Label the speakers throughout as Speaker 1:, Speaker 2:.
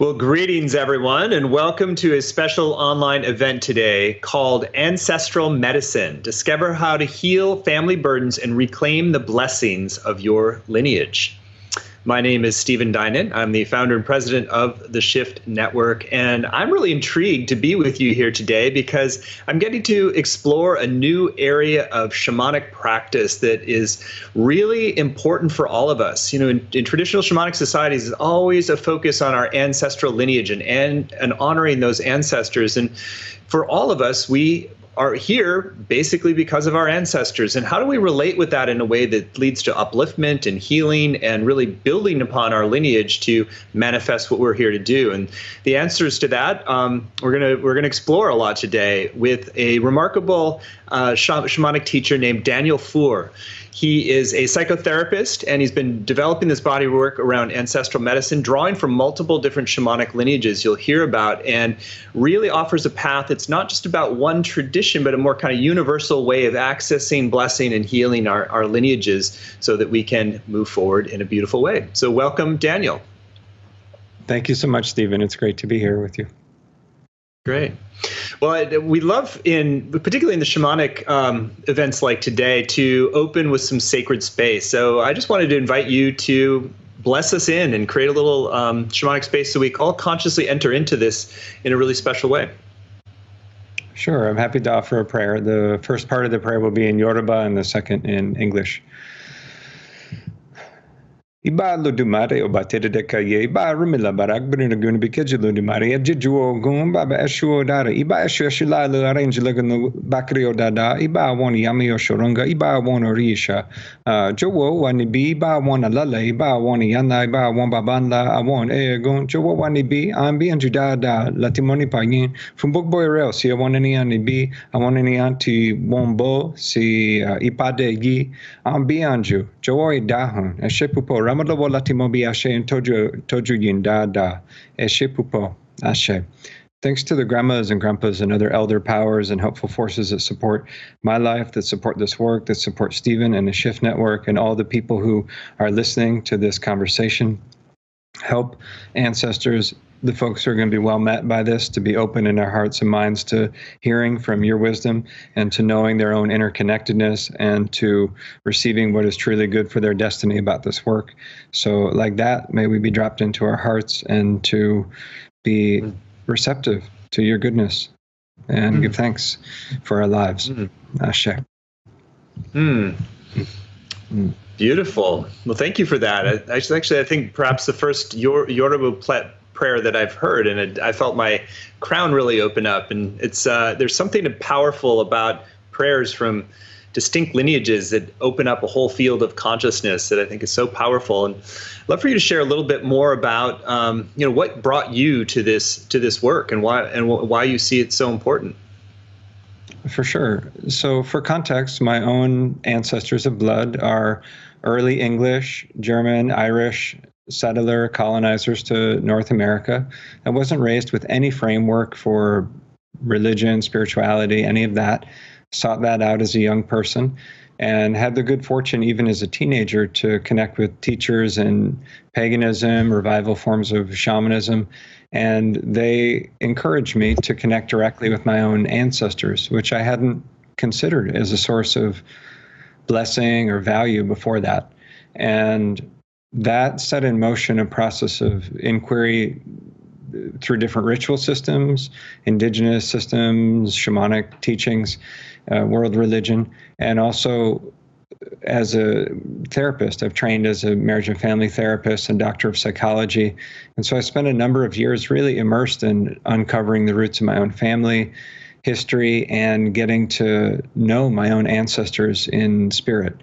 Speaker 1: Well, greetings, everyone, and welcome to a special online event today called Ancestral Medicine. Discover how to heal family burdens and reclaim the blessings of your lineage. My name is Stephen Dinan. I'm the founder and president of the Shift Network, and I'm really intrigued to be with you here today because I'm getting to explore a new area of shamanic practice that is really important for all of us. You know, in traditional shamanic societies, there's always a focus on our ancestral lineage and honoring those ancestors. And for all of us, we are here basically because of our ancestors. And how do we relate with that in a way that leads to upliftment and healing and really building upon our lineage to manifest what we're here to do? And the answers to that, we're gonna explore a lot today with a remarkable shamanic teacher named Daniel Fuhr. He is a psychotherapist, and he's been developing this body of work around ancestral medicine, drawing from multiple different shamanic lineages you'll hear about, and really offers a path that's not just about one tradition, but a more kind of universal way of accessing, blessing, and healing our lineages so that we can move forward in a beautiful way. So welcome, Daniel.
Speaker 2: Thank you so much, Stephen. It's great to be here with you.
Speaker 1: Great. Well, we love, particularly in the shamanic events like today, to open with some sacred space. So I just wanted to invite you to bless us in and create a little shamanic space so we all consciously enter into this in a really special way.
Speaker 2: Sure. I'm happy to offer a prayer. The first part of the prayer will be in Yoruba and the second in English. Iba Ludumare obatede de kaye, Iba Rumila Barak, Brunagun Bikajuludumare, Abjuo, Gumba Eshuo Dara, Iba Eshula, arrange Lagano Bakrio Dada, Iba one Yamio Shorunga, Iba one Orisha, Jowo, one be, Iba one Alala, Iba one Yana, Iba one Babanda, I want Egon, Jowo one be, I'm being Judada, Latimoni Pagin, from Book Boy Rail, see I want any anni be, I want any anti Wombo, see Ipade Gi, I'm beyond you, Joy Dahon, a Shepupo. Ramadlobo Latimobi Ashe and Toju Yindada Eshepupo Ashe. Thanks to the grandmas and grandpas and other elder powers and helpful forces that support my life, that support this work, that support Stephen and the Shift Network and all the people who are listening to this conversation. Help ancestors, the folks who are going to be well met by this, to be open in their hearts and minds to hearing from your wisdom and to knowing their own interconnectedness and to receiving what is truly good for their destiny about this work. So like that, may we be dropped into our hearts and to be receptive to your goodness and give thanks for our lives. Ashe.
Speaker 1: Beautiful. Well, thank you for that. I think perhaps the first Yoruba prayer that I've heard, and I felt my crown really open up. And it's there's something powerful about prayers from distinct lineages that open up a whole field of consciousness that I think is so powerful. And I'd love for you to share a little bit more about what brought you to this work and why you see it so important.
Speaker 2: For sure. So for context, my own ancestors of blood are early English, German, Irish, settler colonizers to North America. I wasn't raised with any framework for religion, spirituality, any of that. Sought that out as a young person and had the good fortune, even as a teenager, to connect with teachers in paganism, revival forms of shamanism. And they encouraged me to connect directly with my own ancestors, which I hadn't considered as a source of blessing or value before that. And that set in motion a process of inquiry through different ritual systems, indigenous systems, shamanic teachings, world religion, and also as a therapist. I've trained as a marriage and family therapist and doctor of psychology. And so I spent a number of years really immersed in uncovering the roots of my own family history and getting to know my own ancestors in spirit,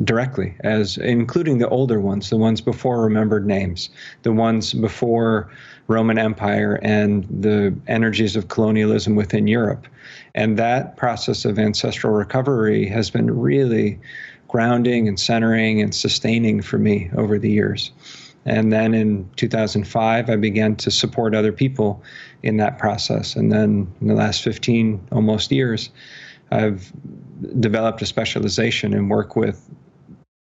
Speaker 2: directly, as including the older ones, the ones before remembered names, the ones before Roman Empire and the energies of colonialism within Europe. And that process of ancestral recovery has been really grounding and centering and sustaining for me over the years. And then in 2005, I began to support other people in that process. And then in the last 15 almost years, I've developed a specialization and work with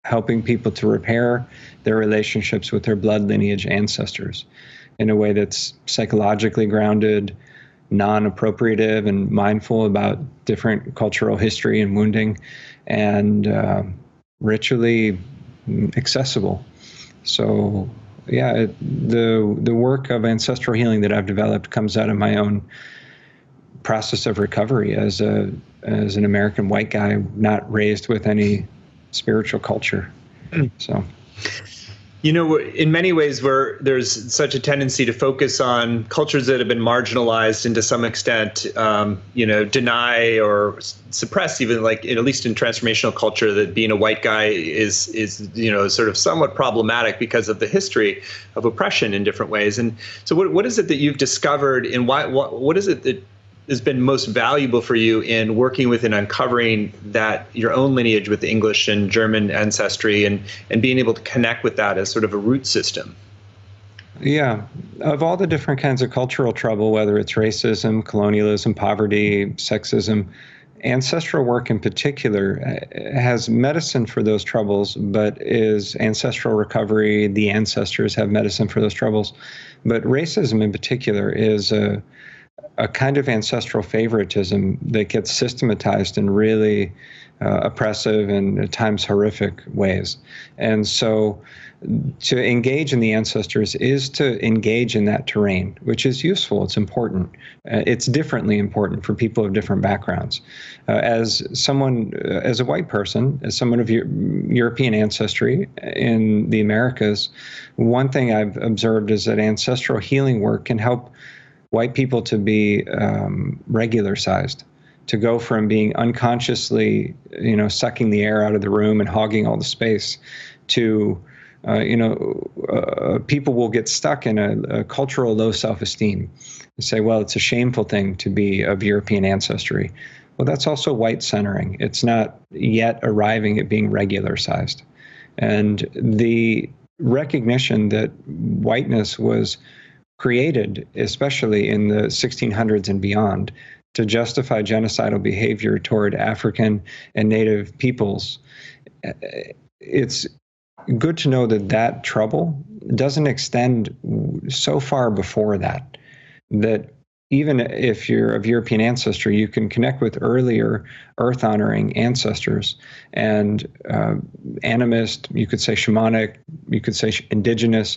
Speaker 2: helping people to repair their relationships with their blood lineage ancestors in a way that's psychologically grounded, non-appropriative, and mindful about different cultural history and wounding, and ritually accessible. So yeah, the work of ancestral healing that I've developed comes out of my own process of recovery as an American white guy not raised with any spiritual culture. So,
Speaker 1: in many ways, where there's such a tendency to focus on cultures that have been marginalized and to some extent, deny or suppress, even like at least in transformational culture, that being a white guy is sort of somewhat problematic because of the history of oppression in different ways. And so, what is it that you've discovered, and what is it that has been most valuable for you in working with and uncovering that your own lineage with English and German ancestry and being able to connect with that as sort of a root system?
Speaker 2: Yeah. Of all the different kinds of cultural trouble, whether it's racism, colonialism, poverty, sexism, ancestral work in particular has medicine for those troubles, but is ancestral recovery. The ancestors have medicine for those troubles. But racism in particular is a kind of ancestral favoritism that gets systematized in really oppressive and at times horrific ways. And so to engage in the ancestors is to engage in that terrain, which is useful. It's important. It's differently important for people of different backgrounds. As a white person, as someone of European ancestry in the Americas, one thing I've observed is that ancestral healing work can help white people to be regular sized, to go from being unconsciously, sucking the air out of the room and hogging all the space to, people will get stuck in a cultural low self-esteem and say, well, it's a shameful thing to be of European ancestry. Well, that's also white centering. It's not yet arriving at being regular sized. And the recognition that whiteness was created, especially in the 1600s and beyond, to justify genocidal behavior toward African and Native peoples. It's good to know that trouble doesn't extend so far before that even if you're of European ancestry, you can connect with earlier earth-honoring ancestors and animist, you could say shamanic, you could say indigenous,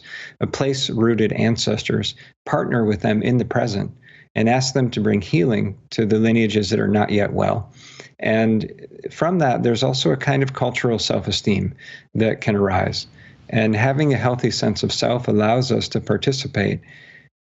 Speaker 2: place-rooted ancestors, partner with them in the present and ask them to bring healing to the lineages that are not yet well. And from that, there's also a kind of cultural self-esteem that can arise. And having a healthy sense of self allows us to participate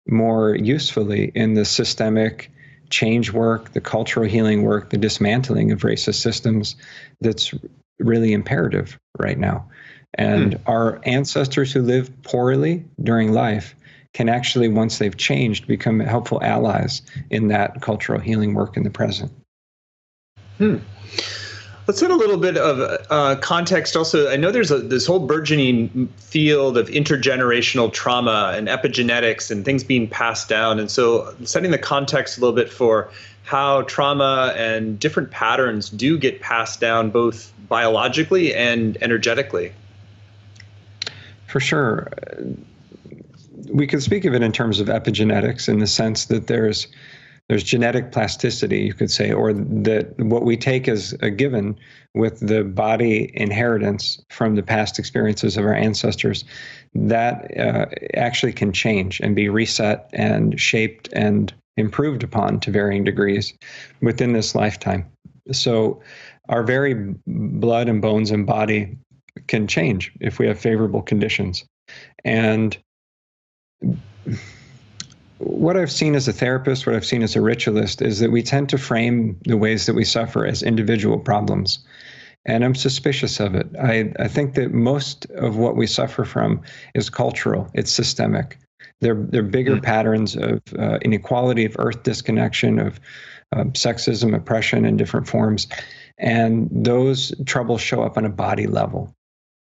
Speaker 2: more usefully in the systemic change work, the cultural healing work, the dismantling of racist systems that's really imperative right now. And our ancestors who lived poorly during life can actually, once they've changed, become helpful allies in that cultural healing work in the present.
Speaker 1: Let's add a little bit of context also. I know there's this whole burgeoning field of intergenerational trauma and epigenetics and things being passed down. And so setting the context a little bit for how trauma and different patterns do get passed down both biologically and energetically. For
Speaker 2: sure. We could speak of it in terms of epigenetics in the sense that there's genetic plasticity, you could say, or that what we take as a given with the body inheritance from the past experiences of our ancestors, that actually can change and be reset and shaped and improved upon to varying degrees within this lifetime. So our very blood and bones and body can change if we have favorable conditions. And what I've seen as a therapist, what I've seen as a ritualist, is that we tend to frame the ways that we suffer as individual problems. And I'm suspicious of it. I think that most of what we suffer from is cultural. It's systemic. They're bigger patterns of inequality, of earth disconnection, of sexism, oppression in different forms. And those troubles show up on a body level.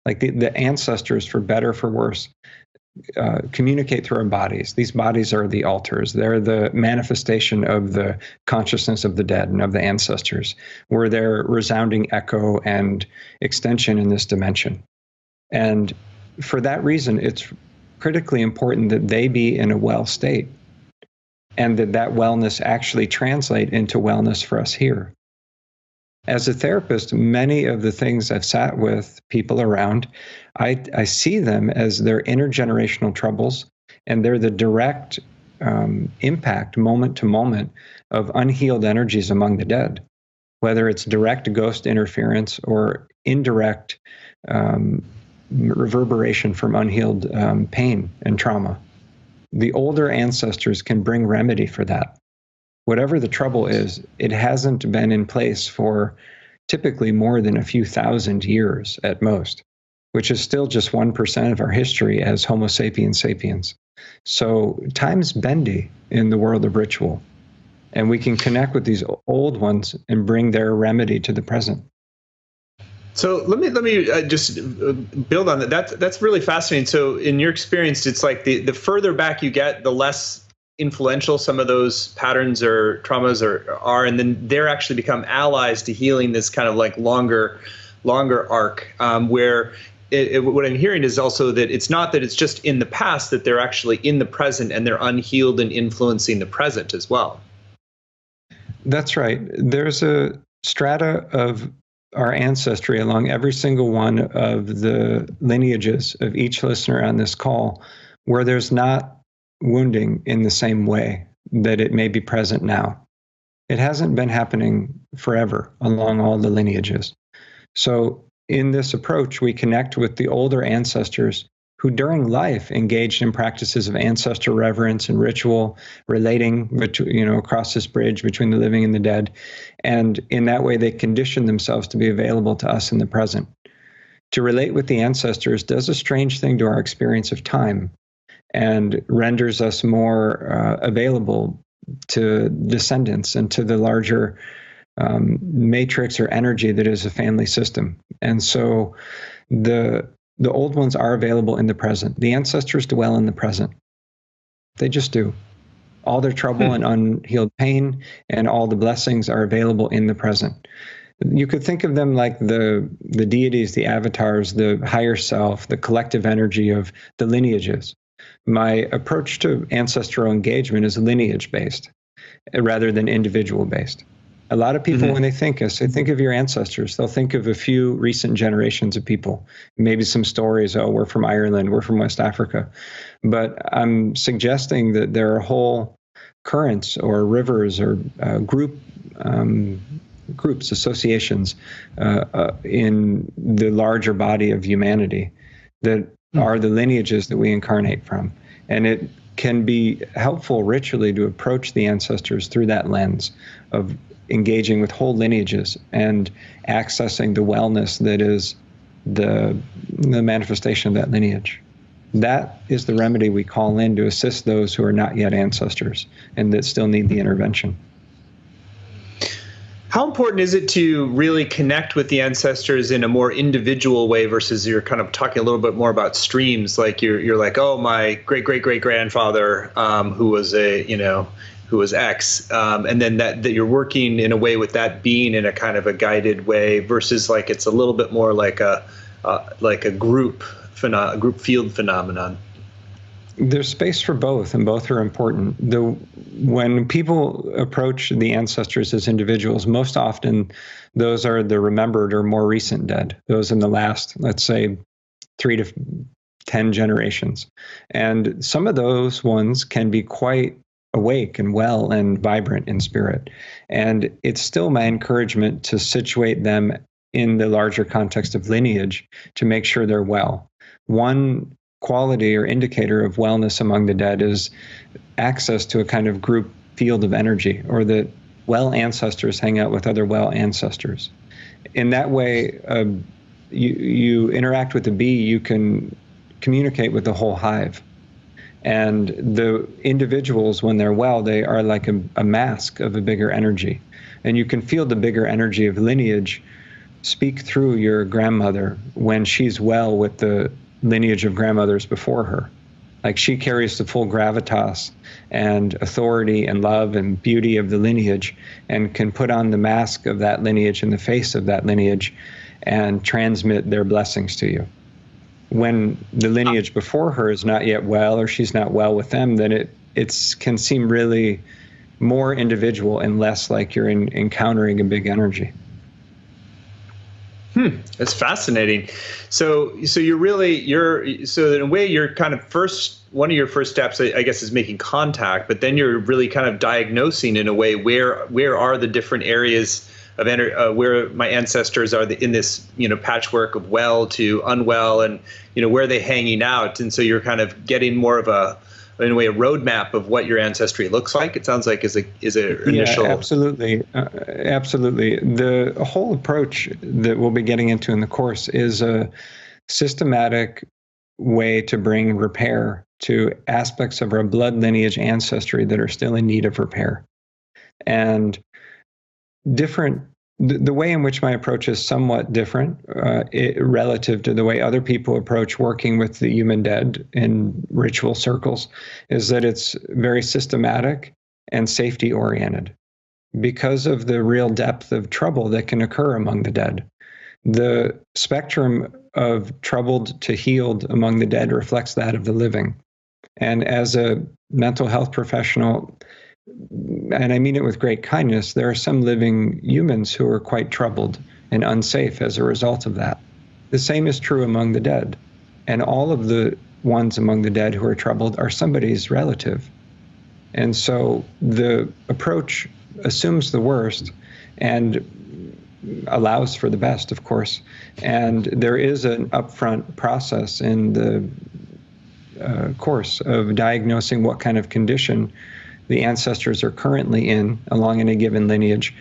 Speaker 2: Like the ancestors, for better or for worse, communicate through our bodies. These bodies are the altars. They're the manifestation of the consciousness of the dead and of the ancestors. We're their resounding echo and extension in this dimension. And for that reason, it's critically important that they be in a well state, and that wellness actually translate into wellness for us here. As a therapist, many of the things I've sat with people around, I see them as their intergenerational troubles, and they're the direct impact, moment to moment, of unhealed energies among the dead, whether it's direct ghost interference or indirect reverberation from unhealed pain and trauma. The older ancestors can bring remedy for that. Whatever the trouble is, it hasn't been in place for typically more than a few thousand years at most, which is still just 1% of our history as Homo sapiens sapiens. So time's bendy in the world of ritual, and we can connect with these old ones and bring their remedy to the present.
Speaker 1: So let me just build on that. That's really fascinating. So in your experience, it's like the further back you get, the less influential some of those patterns or traumas are, and then they're actually become allies to healing this kind of like longer arc, where what I'm hearing is also that it's not that it's just in the past, that they're actually in the present and they're unhealed and influencing the present as well.
Speaker 2: That's right. There's a strata of our ancestry along every single one of the lineages of each listener on this call where there's not wounding in the same way that it may be present now. It hasn't been happening forever along all the lineages. So in this approach, we connect with the older ancestors who during life engaged in practices of ancestor reverence and ritual, relating across this bridge between the living and the dead. And in that way, they condition themselves to be available to us in the present. To relate with the ancestors does a strange thing to our experience of time and renders us more available to descendants and to the larger matrix or energy that is a family system. And so the old ones are available in the present. The ancestors dwell in the present. They just do. All their trouble and unhealed pain and all the blessings are available in the present. You could think of them like the deities, the avatars, the higher self, the collective energy of the lineages. My approach to ancestral engagement is lineage-based rather than individual-based. A lot of people, when they think of your ancestors, they'll think of a few recent generations of people, maybe some stories, oh, we're from Ireland, we're from West Africa. But I'm suggesting that there are whole currents or rivers or groups, associations in the larger body of humanity that are the lineages that we incarnate from. And it can be helpful ritually to approach the ancestors through that lens of engaging with whole lineages and accessing the wellness that is the manifestation of that lineage. That is the remedy we call in to assist those who are not yet ancestors and that still need the intervention.
Speaker 1: How important is it to really connect with the ancestors in a more individual way versus you're kind of talking a little bit more about streams, like you're like, oh, my great-great-great-grandfather who was X, and then that you're working in a way with that being in a kind of a guided way versus like it's a little bit more like a group field phenomenon.
Speaker 2: There's space for both, and both are important. When people approach the ancestors as individuals, most often those are the remembered or more recent dead, those in the last, let's say, 3 to 10 generations. And some of those ones can be quite awake and well and vibrant in spirit. And it's still my encouragement to situate them in the larger context of lineage to make sure they're well. One quality or indicator of wellness among the dead is access to a kind of group field of energy, or that well ancestors hang out with other well ancestors. In that way, you interact with the bee, you can communicate with the whole hive. And the individuals, when they're well, they are like a mask of a bigger energy. And you can feel the bigger energy of lineage speak through your grandmother when she's well with the lineage of grandmothers before her. Like she carries the full gravitas and authority and love and beauty of the lineage and can put on the mask of that lineage and the face of that lineage and transmit their blessings to you. When the lineage before her is not yet well, or she's not well with them, then it can seem really more individual and less like you're encountering a big energy.
Speaker 1: That's fascinating. So in a way you're kind of one of your first steps, I guess, is making contact, but then you're really kind of diagnosing in a way where are the different areas of where my ancestors are in this, patchwork of well to unwell, and where are they hanging out, and so you're kind of getting more of in a way, a roadmap of what your ancestry looks like. It sounds like is a initial.
Speaker 2: Yeah, absolutely. Absolutely. The whole approach that we'll be getting into in the course is a systematic way to bring repair to aspects of our blood lineage ancestry that are still in need of repair. And the way in which my approach is somewhat different relative to the way other people approach working with the human dead in ritual circles is that it's very systematic and safety oriented because of the real depth of trouble that can occur among the dead. The spectrum of troubled to healed among the dead reflects that of the living. And as a mental health professional, and I mean it with great kindness, there are some living humans who are quite troubled and unsafe as a result of that. The same is true among the dead. And all of the ones among the dead who are troubled are somebody's relative. And so the approach assumes the worst and allows for the best, of course. And there is an upfront process in the course of diagnosing what kind of condition the ancestors are currently in along any given lineage,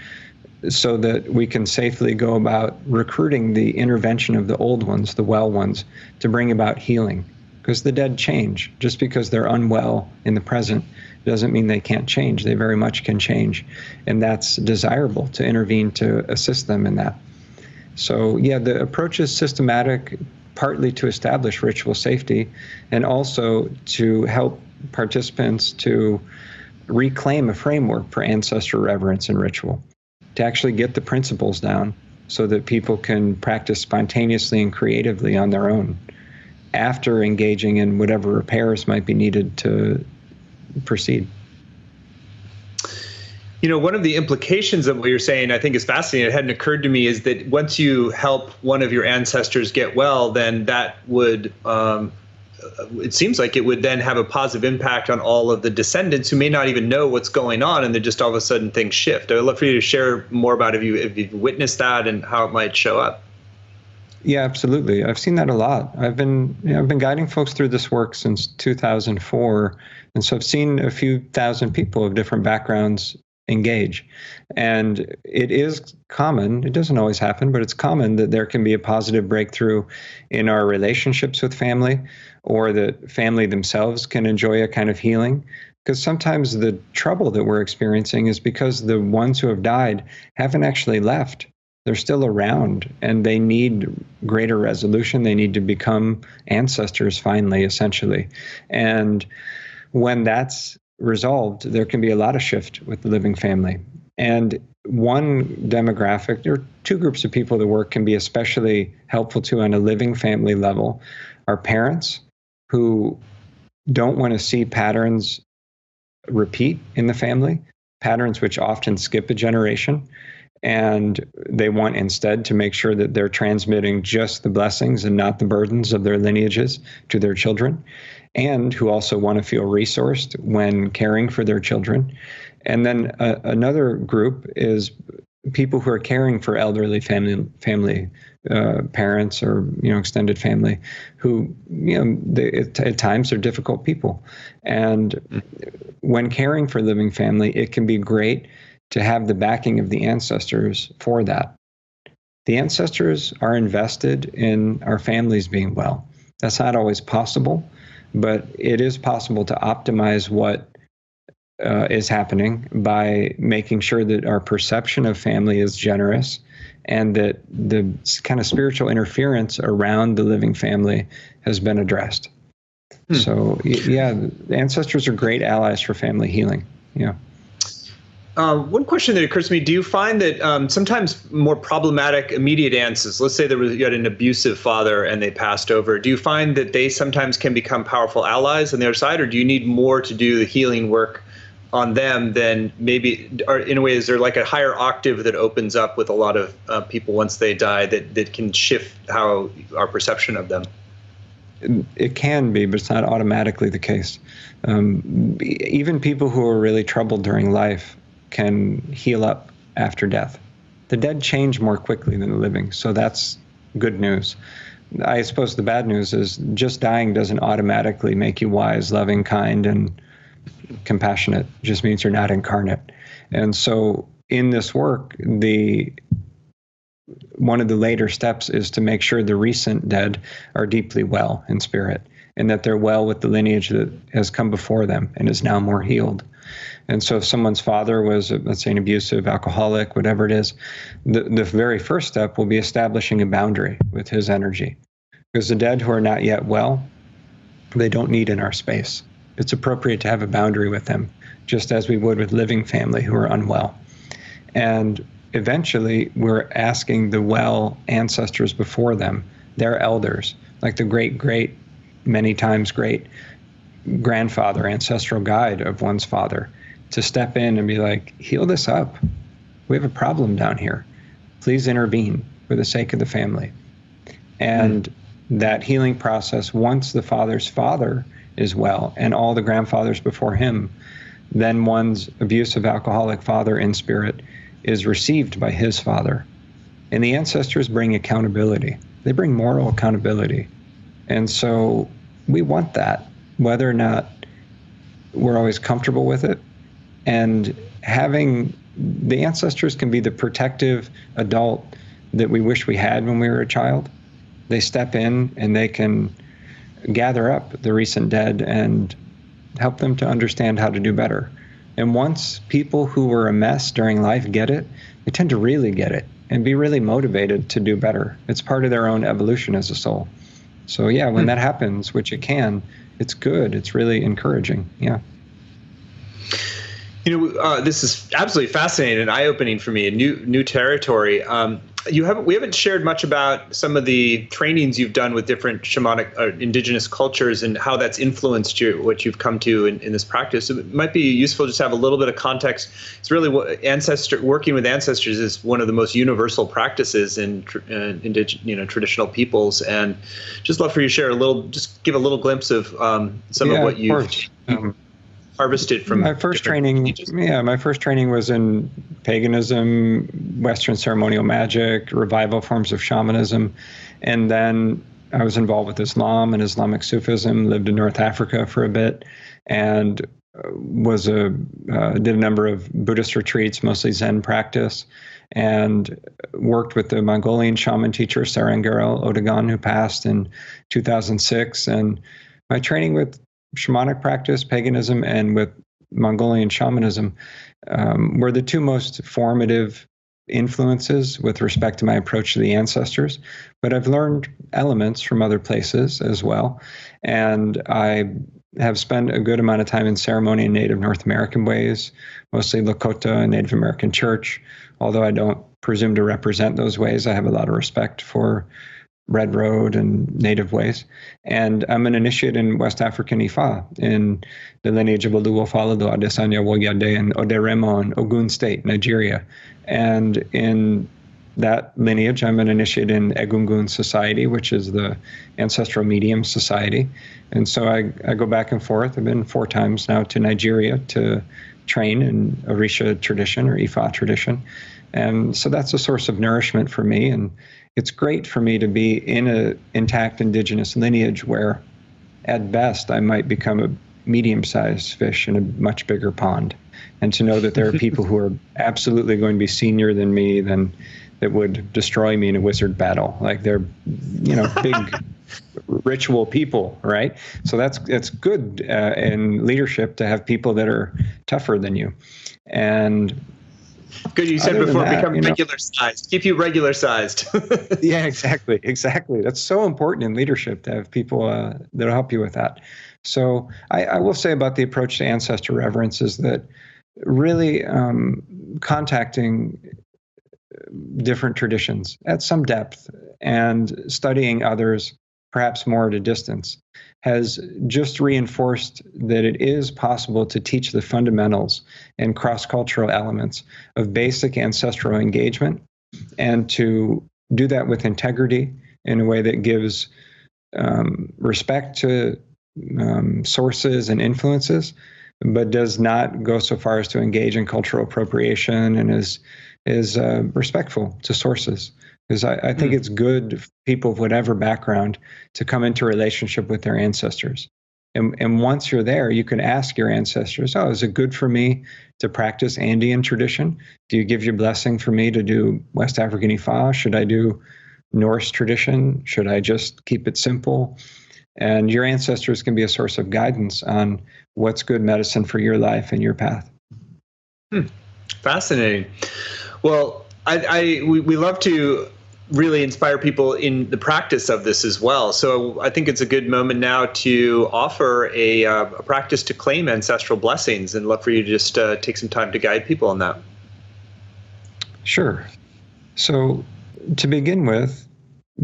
Speaker 2: so that we can safely go about recruiting the intervention of the old ones, the well ones, to bring about healing. Because the dead change. Just because they're unwell in the present doesn't mean they can't change. They very much can change. And that's desirable to intervene to assist them in that. So yeah, the approach is systematic, partly to establish ritual safety and also to help participants to reclaim a framework for ancestral reverence and ritual, to actually get the principles down so that people can practice spontaneously and creatively on their own after engaging in whatever repairs might be needed to proceed.
Speaker 1: One of the implications of what you're saying, I think, is fascinating. It hadn't occurred to me, is that once you help one of your ancestors get well, then that would it seems like it would then have a positive impact on all of the descendants who may not even know what's going on, and then just all of a sudden things shift. I'd love for you to share more about if you've witnessed that and how it might show up.
Speaker 2: Yeah, absolutely. I've seen that a lot. I've been guiding folks through this work since 2004, and so I've seen a few thousand people of different backgrounds engage. And it is common, it doesn't always happen, but it's common that there can be a positive breakthrough in our relationships with family, or that family themselves can enjoy a kind of healing. Because sometimes the trouble that we're experiencing is because the ones who have died haven't actually left. They're still around, and they need greater resolution. They need to become ancestors finally, essentially. And when that's resolved, there can be a lot of shift with the living family. And one demographic, there are two groups of people the work can be especially helpful to on a living family level, are parents who don't want to see patterns repeat in the family, patterns which often skip a generation. And they want instead to make sure that they're transmitting just the blessings and not the burdens of their lineages to their children, and who also want to feel resourced when caring for their children. And then another group is people who are caring for elderly family parents or extended family, who at times are difficult people. And when caring for living family, it can be great to have the backing of the ancestors for that. The ancestors are invested in our families being well. That's not always possible, but it is possible to optimize what is happening by making sure that our perception of family is generous, and that the kind of spiritual interference around the living family has been addressed. So, yeah, the ancestors are great allies for family healing. Yeah.
Speaker 1: One question that occurs to me, do you find that sometimes more problematic immediate ancestors, let's say you had an abusive father and they passed over, do you find that they sometimes can become powerful allies on the other side, or do you need more to do the healing work on them than maybe, or in a way, is there like a higher octave that opens up with a lot of people once they die that can shift how our perception of them?
Speaker 2: It can be, but it's not automatically the case. Even people who are really troubled during life can heal up after death. The dead change more quickly than the living, so that's good news. I suppose the bad news is just dying doesn't automatically make you wise, loving, kind, and compassionate. It just means you're not incarnate. And so in this work, one of the later steps is to make sure the recent dead are deeply well in spirit, and that they're well with the lineage that has come before them and is now more healed. And so if someone's father was, let's say, an abusive alcoholic, whatever it is, the very first step will be establishing a boundary with his energy. Because the dead who are not yet well, they don't need in our space. It's appropriate to have a boundary with them, just as we would with living family who are unwell. And eventually, we're asking the well ancestors before them, their elders, like the great, many times great grandfather, ancestral guide of one's father, to step in and be like, heal this up. We have a problem down here. Please intervene for the sake of the family. And that healing process, once the father's father is well and all the grandfathers before him, then one's abusive alcoholic father in spirit is received by his father. And the ancestors bring accountability. They bring moral accountability. And so we want that, whether or not we're always comfortable with it. And having the ancestors can be the protective adult that we wish we had when we were a child. They step in and they can gather up the recent dead and help them to understand how to do better. And once people who were a mess during life get it, they tend to really get it and be really motivated to do better. It's part of their own evolution as a soul. So yeah, when that happens, which it can, it's good. It's really encouraging. Yeah.
Speaker 1: This is absolutely fascinating and eye-opening for me, a new territory. We haven't shared much about some of the trainings you've done with different shamanic indigenous cultures and how that's influenced what you've come to in this practice. So it might be useful just to have a little bit of context. It's really working with ancestors is one of the most universal practices in traditional peoples, and just love for you to share just give a little glimpse of some of what you've harvested from
Speaker 2: my first training. My first training was in paganism, Western ceremonial magic, revival forms of shamanism, and then I was involved with Islam and Islamic Sufism. Lived in North Africa for a bit, and did a number of Buddhist retreats, mostly Zen practice, and worked with the Mongolian shaman teacher Sarangero Odegan, who passed in 2006. And my training with shamanic practice, paganism, and with Mongolian shamanism were the two most formative influences with respect to my approach to the ancestors. But I've learned elements from other places as well. And I have spent a good amount of time in ceremony in Native North American ways, mostly Lakota and Native American church. Although I don't presume to represent those ways, I have a lot of respect for Red Road and Native ways. And I'm an initiate in West African Ifa, in the lineage of Oluwafalado, Adesanya Woyade, and Oderemo in Ogun State, Nigeria. And in that lineage, I'm an initiate in Egungun Society, which is the Ancestral Medium Society. And so I go back and forth. I've been 4 times now to Nigeria to train in Orisha tradition or Ifa tradition. And so that's a source of nourishment for me. And it's great for me to be in an intact indigenous lineage where, at best, I might become a medium-sized fish in a much bigger pond. And to know that there are people who are absolutely going to be senior than me, that would destroy me in a wizard battle. Like they're, big ritual people, right? So that's good in leadership to have people that are tougher than you. And
Speaker 1: Good. You said
Speaker 2: Other than
Speaker 1: before,
Speaker 2: that,
Speaker 1: become regular sized. Keep you regular sized.
Speaker 2: yeah, exactly. That's so important in leadership to have people that'll help you with that. So I will say about the approach to ancestor reverence is that really contacting different traditions at some depth and studying others, perhaps more at a distance, has just reinforced that it is possible to teach the fundamentals and cross-cultural elements of basic ancestral engagement, and to do that with integrity in a way that gives respect to sources and influences, but does not go so far as to engage in cultural appropriation, and is respectful to sources. Because I think it's good for people of whatever background to come into relationship with their ancestors. And once you're there, you can ask your ancestors, oh, is it good for me to practice Andean tradition? Do you give your blessing for me to do West African Ifa? Should I do Norse tradition? Should I just keep it simple? And your ancestors can be a source of guidance on what's good medicine for your life and your path.
Speaker 1: Fascinating. Well, we love to really inspire people in the practice of this as well. So I think it's a good moment now to offer a practice to claim ancestral blessings, and love for you to just take some time to guide people on that.
Speaker 2: Sure. So to begin with,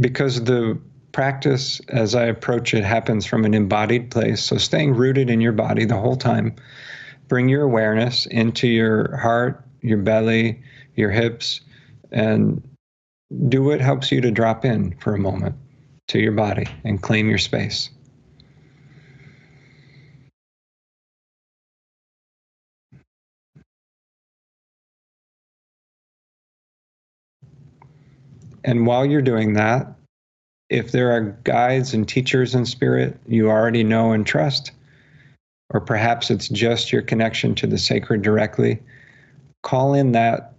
Speaker 2: because the practice as I approach it happens from an embodied place, so staying rooted in your body the whole time, bring your awareness into your heart, your belly, your hips, and do what helps you to drop in for a moment to your body and claim your space. And while you're doing that, if there are guides and teachers in spirit you already know and trust, or perhaps it's just your connection to the sacred directly, call in that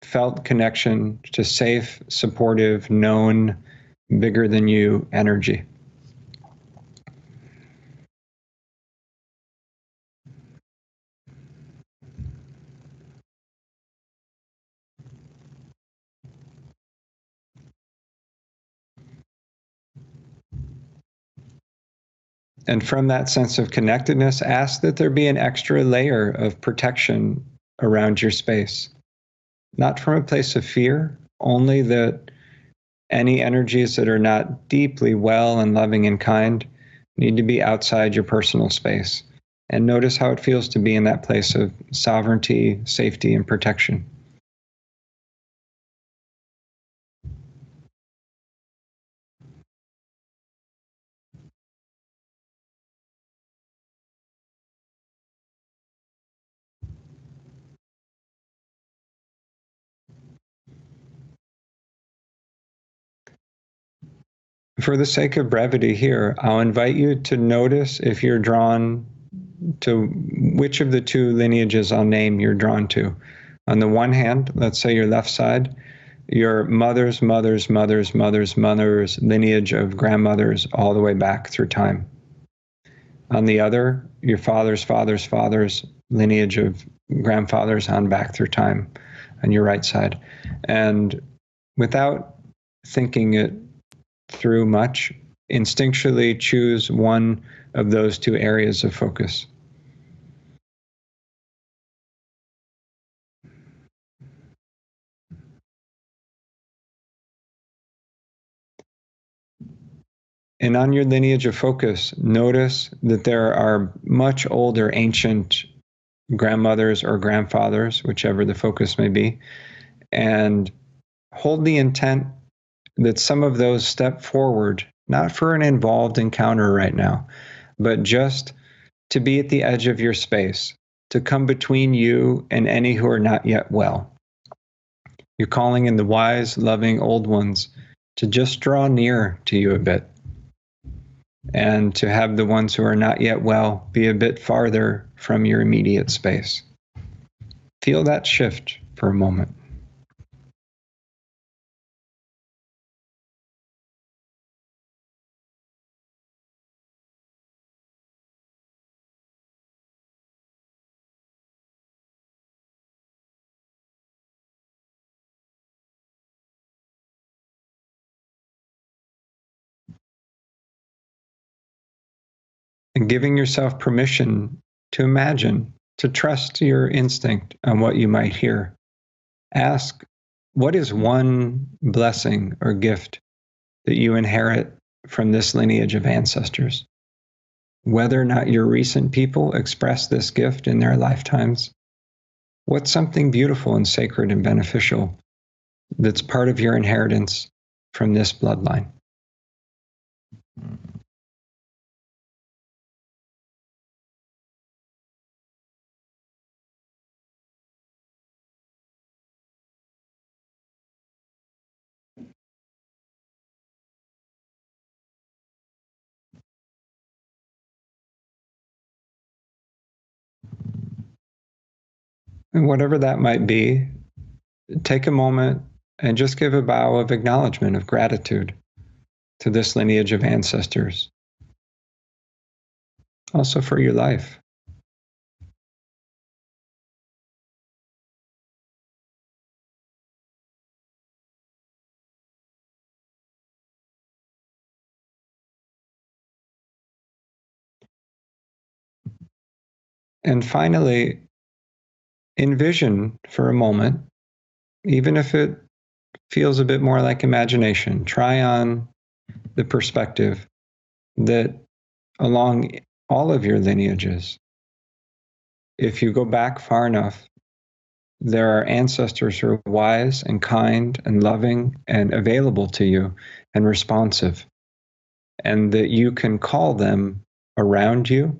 Speaker 2: felt connection to safe, supportive, known, bigger than you energy. And from that sense of connectedness, ask that there be an extra layer of protection around your space. Not from a place of fear, only that any energies that are not deeply well and loving and kind need to be outside your personal space. And notice how it feels to be in that place of sovereignty, safety, and protection. For the sake of brevity here, I'll invite you to notice if you're drawn to which of the two lineages I'll name you're drawn to. On the one hand, let's say your left side, your mother's lineage of grandmothers all the way back through time. On the other, your father's lineage of grandfathers on back through time on your right side. And without thinking it through much, instinctually choose one of those two areas of focus. And on your lineage of focus, notice that there are much older ancient grandmothers or grandfathers, whichever the focus may be, and hold the intent that some of those step forward, not for an involved encounter right now, but just to be at the edge of your space, to come between you and any who are not yet well. You're calling in the wise, loving old ones to just draw near to you a bit, and to have the ones who are not yet well be a bit farther from your immediate space. Feel that shift for a moment. and giving yourself permission to imagine, to trust your instinct on what you might hear. Ask, what is one blessing or gift that you inherit from this lineage of ancestors? Whether or not your recent people express this gift in their lifetimes, what's something beautiful and sacred and beneficial that's part of your inheritance from this bloodline? And whatever that might be, take a moment and just give a bow of acknowledgement, of gratitude to this lineage of ancestors. Also for your life. And finally, envision for a moment, even if it feels a bit more like imagination, try on the perspective that along all of your lineages, if you go back far enough, there are ancestors who are wise and kind and loving and available to you and responsive, and that you can call them around you.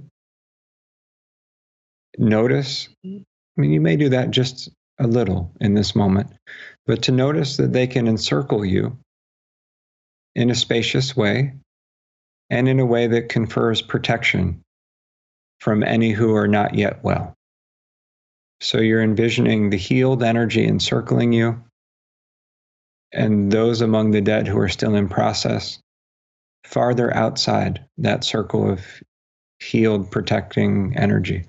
Speaker 2: Notice, I mean, you may do that just a little in this moment, but to notice that they can encircle you in a spacious way and in a way that confers protection from any who are not yet well. So you're envisioning the healed energy encircling you, and those among the dead who are still in process, farther outside that circle of healed, protecting energy.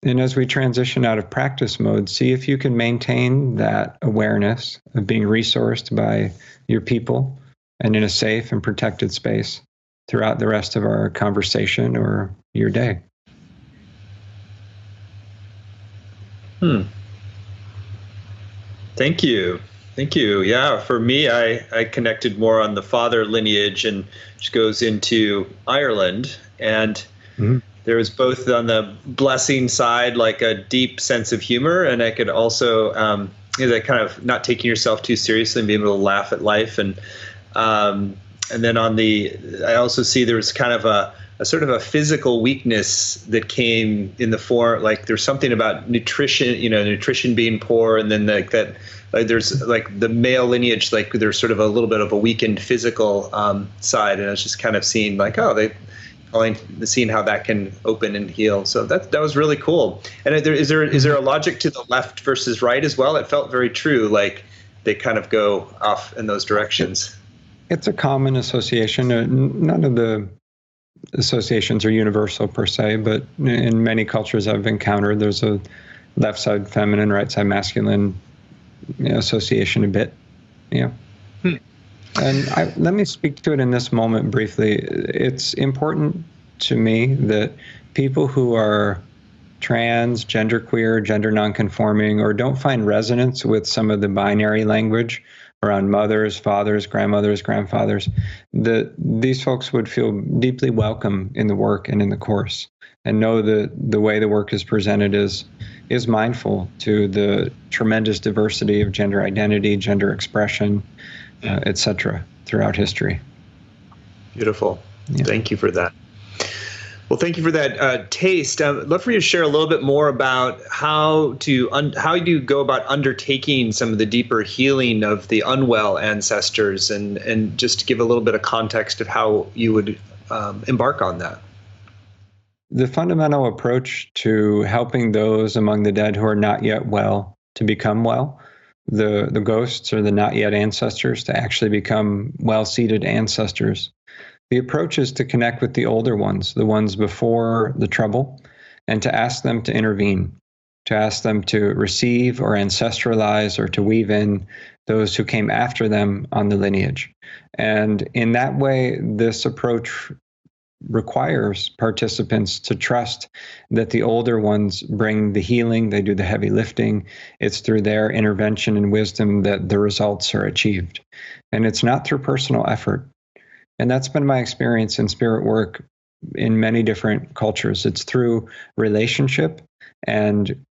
Speaker 2: And as we transition out of practice mode, see if you can maintain that awareness of being resourced by your people and in a safe and protected space throughout the rest of our conversation or your day.
Speaker 1: Thank you. Thank you. Yeah, for me, I connected more on the father lineage, and which goes into Ireland. And there was both on the blessing side, like a deep sense of humor, and I could also, that kind of not taking yourself too seriously and being able to laugh at life. And then on the, I also see there was kind of a sort of a physical weakness that came in the form, like there's something about nutrition, nutrition being poor, and then like that, like there's like the male lineage, like there's sort of a little bit of a weakened physical side, and I was just kind of seeing like, seeing how that can open and heal. So that was really cool. And is there a logic to the left versus right as well? It felt very true, like they kind of go off in those directions.
Speaker 2: It's a common association. None of the associations are universal per se, but in many cultures I've encountered, there's a left side feminine, right side masculine association a bit. Yeah. And let me speak to it in this moment briefly. It's important to me that people who are trans, genderqueer, gender nonconforming, or don't find resonance with some of the binary language around mothers, fathers, grandmothers, grandfathers, that these folks would feel deeply welcome in the work and in the course, and know that the way the work is presented is mindful to the tremendous diversity of gender identity, gender expression, etc. throughout history. Beautiful.
Speaker 1: Yeah. Thank you for that. Well, thank you for that taste. I'd love for you to share a little bit more about how you go about undertaking some of the deeper healing of the unwell ancestors, and just give a little bit of context of how you would embark on that.
Speaker 2: The fundamental approach to helping those among the dead who are not yet well to become well, the ghosts or the not yet ancestors to actually become well-seated ancestors. The approach is to connect with the older ones, the ones before the trouble, and to ask them to intervene, to ask them to receive or ancestralize or to weave in those who came after them on the lineage. And in that way, this approach requires participants to trust that the older ones bring the healing, they do the heavy lifting. It's through their intervention and wisdom that the results are achieved. And it's not through personal effort. And that's been my experience in spirit work in many different cultures. It's through relationship and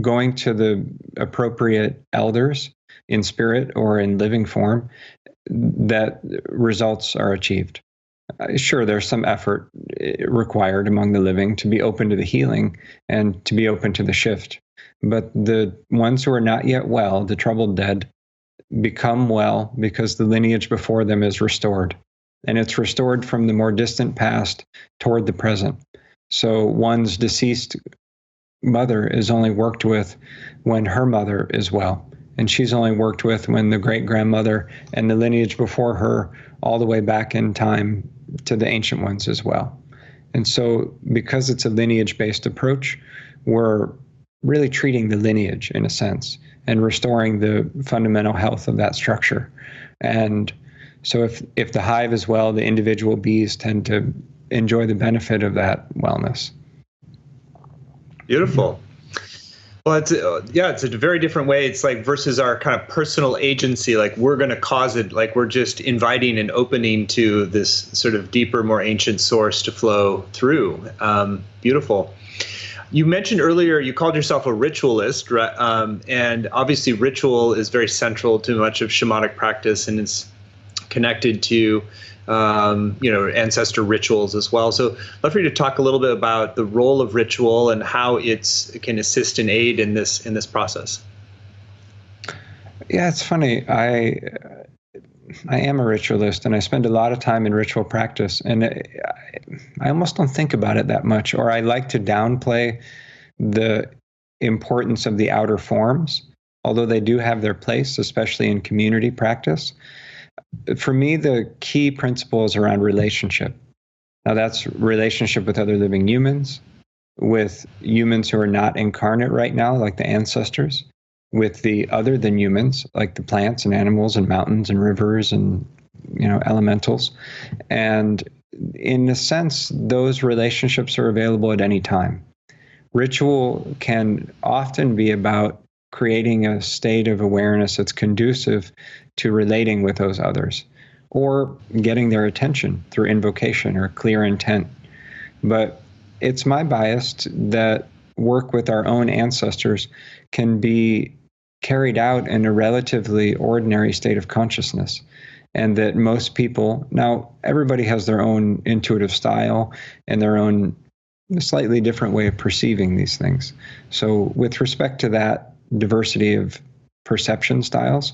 Speaker 2: going to the appropriate elders in spirit or in living form that results are achieved. Sure, there's some effort required among the living to be open to the healing and to be open to the shift. But the ones who are not yet well, the troubled dead, become well because the lineage before them is restored. And it's restored from the more distant past toward the present. So one's deceased mother is only worked with when her mother is well. And she's only worked with when the great-grandmother and the lineage before her all the way back in time to the ancient ones as well. And so because it's a lineage-based approach, we're really treating the lineage in a sense and restoring the fundamental health of that structure. And so if the hive is well, the individual bees tend to enjoy the benefit of that wellness.
Speaker 1: Beautiful. Well, it's a very different way. It's like versus our kind of personal agency, like we're going to cause it, like we're just inviting and opening to this sort of deeper, more ancient source to flow through. Beautiful. You mentioned earlier, you called yourself a ritualist, and obviously ritual is very central to much of shamanic practice, and it's connected to ancestor rituals as well. So I'd love for you to talk a little bit about the role of ritual and how it can assist and aid in this process.
Speaker 2: Yeah, it's funny. I am a ritualist, and I spend a lot of time in ritual practice, and I almost don't think about it that much, or I like to downplay the importance of the outer forms, although they do have their place, especially in community practice. For me, the key principle is around relationship. Now, that's relationship with other living humans, with humans who are not incarnate right now, like the ancestors, with the other than humans, like the plants and animals and mountains and rivers and, elementals. And in a sense, those relationships are available at any time. Ritual can often be about creating a state of awareness that's conducive to relating with those others, or getting their attention through invocation or clear intent. But it's my bias that work with our own ancestors can be carried out in a relatively ordinary state of consciousness. And that most people, now everybody has their own intuitive style and their own slightly different way of perceiving these things. So with respect to that diversity of perception styles,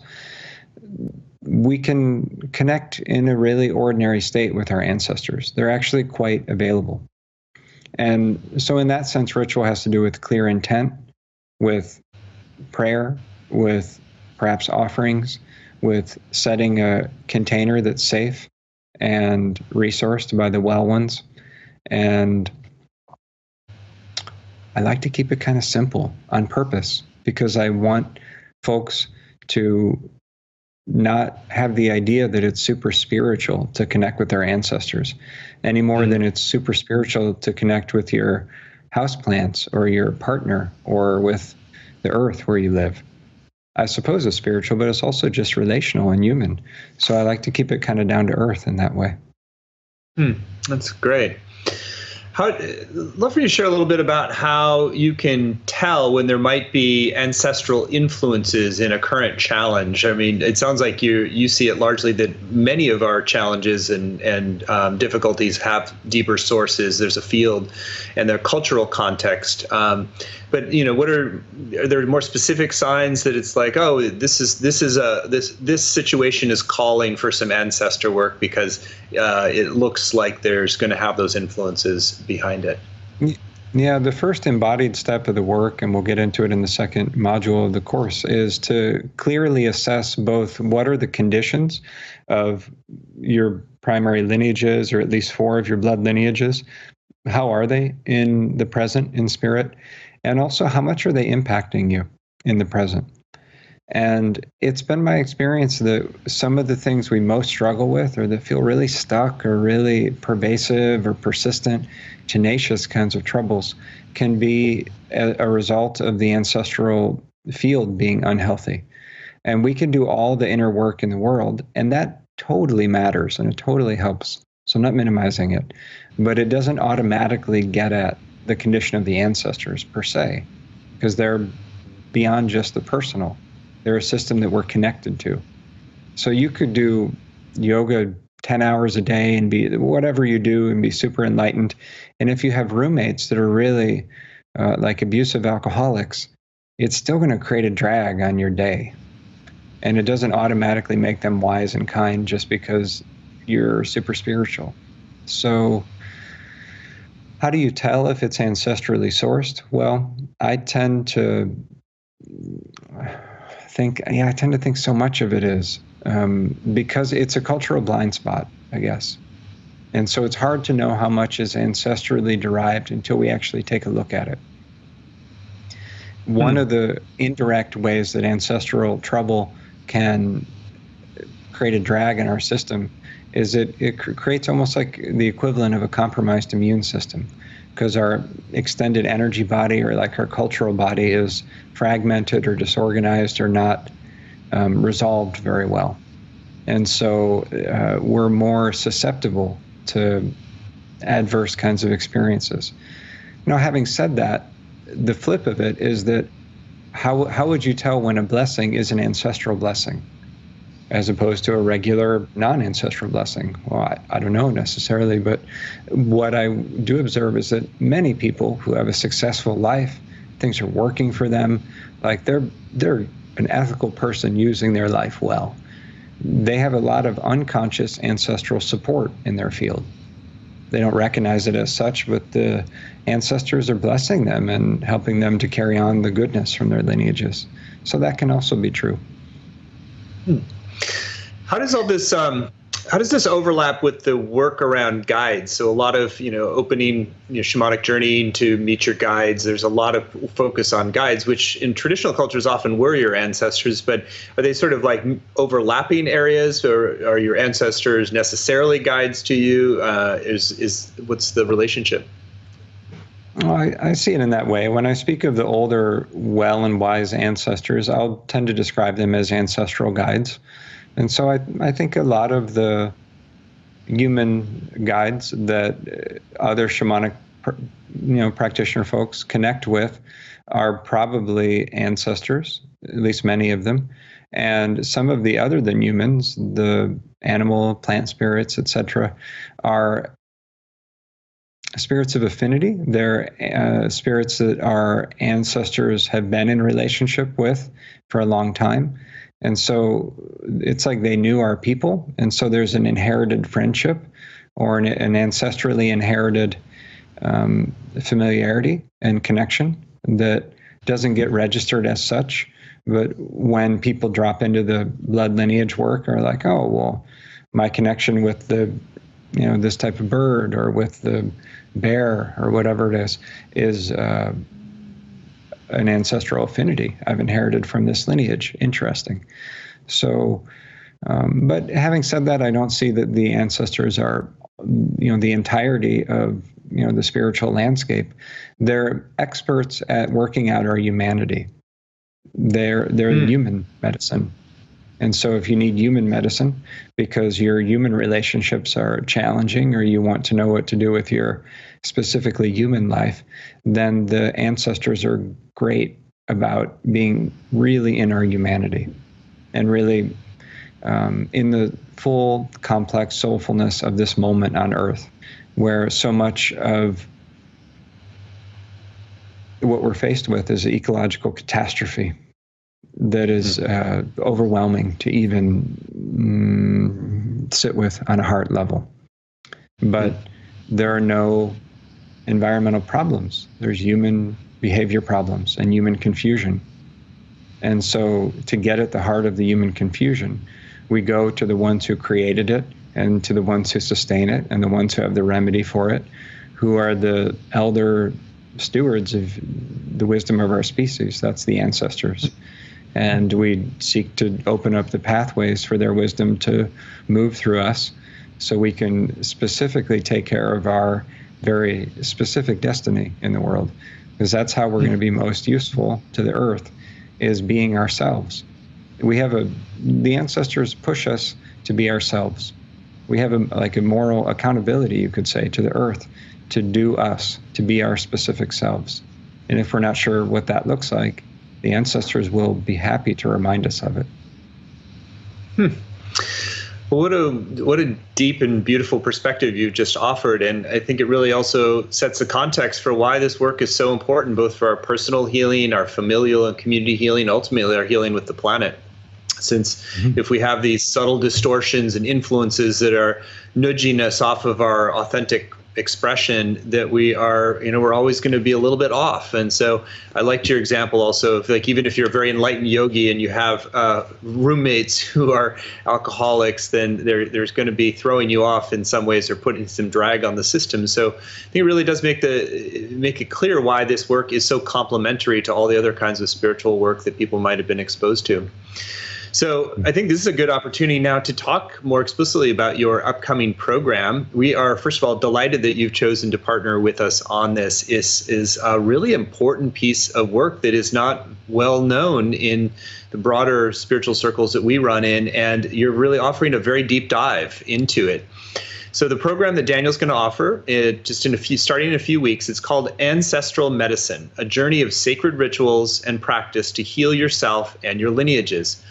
Speaker 2: we can connect in a really ordinary state with our ancestors. They're actually quite available. And so in that sense, ritual has to do with clear intent, with prayer, with perhaps offerings, with setting a container that's safe and resourced by the well ones. And I like to keep it kind of simple on purpose, because I want folks to not have the idea that it's super spiritual to connect with their ancestors any more than it's super spiritual to connect with your houseplants or your partner or with the earth where you live. I suppose it's spiritual, but it's also just relational and human. So I like to keep it kind of down to earth in that way.
Speaker 1: That's great. I'd love for you to share a little bit about how you can tell when there might be ancestral influences in a current challenge. I mean, it sounds like you see it largely that many of our challenges and difficulties have deeper sources. There's a field and their cultural context. But are there more specific signs that it's like, oh, this situation is calling for some ancestor work because it looks like there's going to have those influences behind it?
Speaker 2: Yeah, the first embodied step of the work, and we'll get into it in the second module of the course, is to clearly assess both what are the conditions of your primary lineages, or at least 4 of your blood lineages, how are they in the present, in spirit? And also, how much are they impacting you in the present? And it's been my experience that some of the things we most struggle with, or that feel really stuck or really pervasive or persistent, tenacious kinds of troubles, can be a result of the ancestral field being unhealthy. And we can do all the inner work in the world, and that totally matters and it totally helps. So I'm not minimizing it, but it doesn't automatically get at the condition of the ancestors per se, because they're beyond just the personal. They're a system that we're connected to. So you could do yoga 10 hours a day and be whatever you do and be super enlightened. And if you have roommates that are really like abusive alcoholics, it's still going to create a drag on your day. And it doesn't automatically make them wise and kind just because you're super spiritual. So how do you tell if it's ancestrally sourced? Well, I tend to think so much of it is because it's a cultural blind spot, I guess. And so it's hard to know how much is ancestrally derived until we actually take a look at it. One of the indirect ways that ancestral trouble can create a drag in our system is it creates almost like the equivalent of a compromised immune system, because our extended energy body, or like our cultural body, is fragmented or disorganized or not resolved very well. And so we're more susceptible to adverse kinds of experiences. Now, having said that, the flip of it is that how would you tell when a blessing is an ancestral blessing as opposed to a regular non-ancestral blessing? Well, I don't know necessarily, but what I do observe is that many people who have a successful life, things are working for them, like they're an ethical person using their life well. They have a lot of unconscious ancestral support in their field. They don't recognize it as such, but the ancestors are blessing them and helping them to carry on the goodness from their lineages. So that can also be true.
Speaker 1: How does all this how does this overlap with the work around guides? So a lot of, opening shamanic journey to meet your guides. There's a lot of focus on guides, which in traditional cultures often were your ancestors, but are they sort of like overlapping areas, or are your ancestors necessarily guides to you? What's the relationship?
Speaker 2: Well, I see it in that way. When I speak of the older, well and wise ancestors, I'll tend to describe them as ancestral guides. And so I think a lot of the human guides that other shamanic practitioner folks connect with are probably ancestors, at least many of them. And some of the other than humans, the animal, plant spirits, etc., are spirits of affinity. They're spirits that our ancestors have been in relationship with for a long time. And so it's like they knew our people. And so there's an inherited friendship or an ancestrally inherited familiarity and connection that doesn't get registered as such. But when people drop into the blood lineage work, are like, oh, well, my connection with the, this type of bird or with the bear or whatever it is an ancestral affinity I've inherited from this lineage. Interesting. So, but having said that, I don't see that the ancestors are, the entirety of, the spiritual landscape. They're experts at working out our humanity. They're human medicine. And so if you need human medicine because your human relationships are challenging, or you want to know what to do with your specifically human life, then the ancestors are great about being really in our humanity and really in the full, complex soulfulness of this moment on Earth, where so much of what we're faced with is an ecological catastrophe that is overwhelming to even sit with on a heart level. But there are no environmental problems. There's human behavior problems and human confusion. And so to get at the heart of the human confusion, we go to the ones who created it and to the ones who sustain it and the ones who have the remedy for it, who are the elder stewards of the wisdom of our species. That's the ancestors. And we seek to open up the pathways for their wisdom to move through us so we can specifically take care of our very specific destiny in the world. Because that's how we're going to be most useful to the earth, is being ourselves. The ancestors push us to be ourselves. We have a moral accountability, you could say, to the earth, to do us, to be our specific selves. And if we're not sure what that looks like, the ancestors will be happy to remind us of it.
Speaker 1: Well, what a deep and beautiful perspective you've just offered. And I think it really also sets the context for why this work is so important, both for our personal healing, our familial and community healing, ultimately our healing with the planet. Since if we have these subtle distortions and influences that are nudging us off of our authentic expression, that we are, we're always going to be a little bit off. And so I liked your example also of, like, even if you're a very enlightened yogi and you have roommates who are alcoholics, then there's going to be throwing you off in some ways or putting some drag on the system. So I think it really does make it clear why this work is so complementary to all the other kinds of spiritual work that people might have been exposed to. So I think this is a good opportunity now to talk more explicitly about your upcoming program. We are, first of all, delighted that you've chosen to partner with us on this. Is a really important piece of work that is not well known in the broader spiritual circles that we run in, and you're really offering a very deep dive into it. So the program that Daniel's going to offer, starting in a few weeks, it's called Ancestral Medicine, a journey of sacred rituals and practice to heal yourself and your lineages.